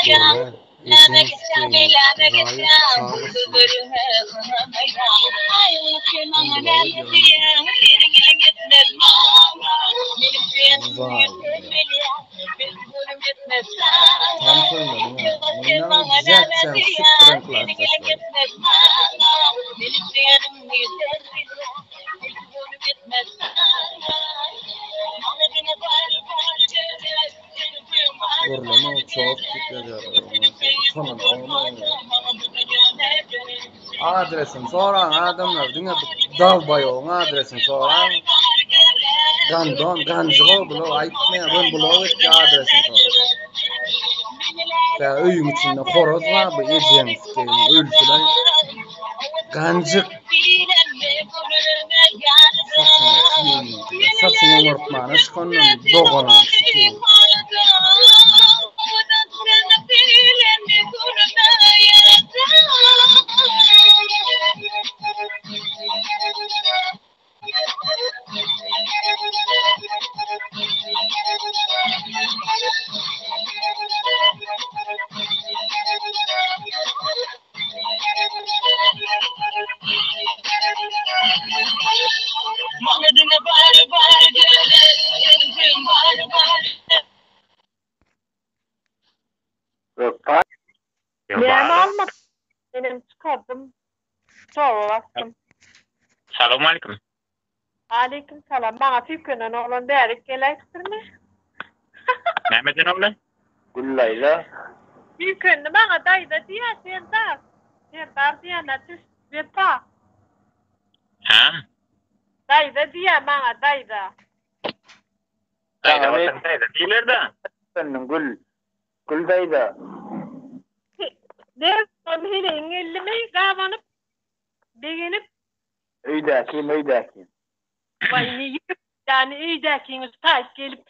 Görle, eşeğin sikeyini, zahir, sağlık suyu. Tam söyledim ya. Oynağı düzeltsen siktiren klaslaşlar. Görleme o çok titreder. Utanın onu. Adresin soran adamlar dünya dal bayoğun adresin soran gandon gancıgo bulo aytmaya ben bulo etki adresin soran. Ya öyün içinde horoz var bu ejeğin sikeyini ölsüler gancık saçını umurtmağına çıkanın doğanan sikeyini. Ben almadım. Benim çıkardım. Sonra baktım. Selamun aleyküm. Aleyküm selam. Bana Fikri'nin oğlan derik gelekstirmiş. Mehmet'in oğlu? Güllayla. Fikri'ni bana dayda diye Serdar. Serdar diye natüs vefa. Ha? Dayda diye bana dayda. Dayda vatan dayda. Diler de. Senin Gül dayda. Der son hile ingellimi kavanıp beğenip Öydeki. vay ne yani öydekiniz taş gelip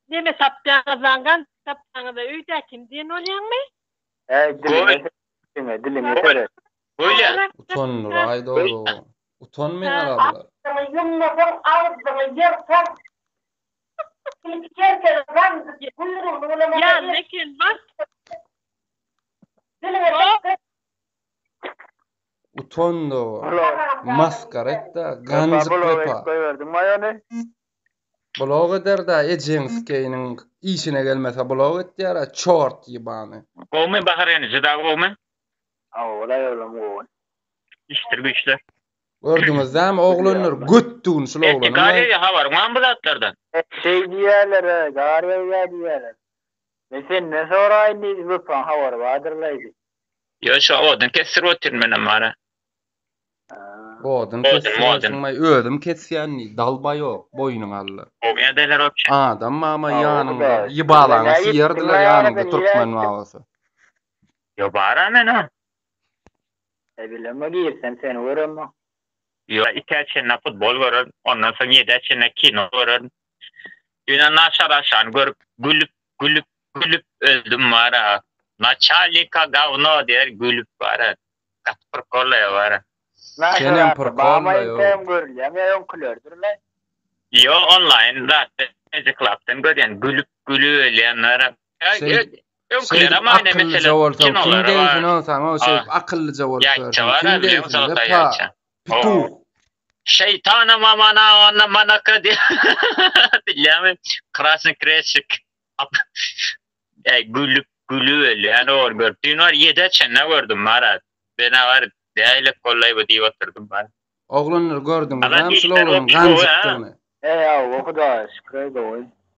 neme saptağınızdan saptağınıza öydekim diyen olayan mı? Dilime söyle. Böyle. Utanır aydoğdu. Utanmayın arabalar. Yumladım ağzını yırtar. Ya lekin bak. Utandı. Maskaret da gancık vepa. Verdim mayane. Blog eder da ejeğin sikeyinin işine gelmese blog et yara çort yibani. Kovme bahar yani. Zeda kovme. Olay oğlum. İştir güçler. Gördünüz değil mi oğlanlar göttüğün şul oğlanlar. Gariye ha var. Muhan bulatlardan. Şey diyorlar, gariye diyorlar. Mesela ne soraydı bu pan havar vardırlaydı. Yo şu odun kesir oturmana mara. Odun kesmay ödüm kesýänni dalba yok boyunun alla. O edeler opşan. Adam ama yanında yibalana siyerdiler yanında Türkmen mavası. Yo bara men o. Bileme girsen sen uğrama. Yo iki açına futbol var. Ondan sonra yedi açına kino var. Yunan aşağı görüp gülüp öldüm mara. Naçalika gavno der gülüp var. Katpır kollaya var. Senin perkolla yo. Yo online da Magic Club'tan görüyen gülü öleyenlere. Önküler ama ne mesela kinolar var. Kimdeysin olsan o şey akıllıca olur. Yakça var biliyor musun? Pitu. Şeytana mamana ona manaka diye. Dilemem. Krasın kreşik. Gülü öleyen or gördüğün var. Yedi çenne gördüm Marat. Bana var. Değerli kollayı bu diye oturdum ben. Oğlanlar gördüm. Ramsıl oğlum gancıktığını. Ya o kadar şükür de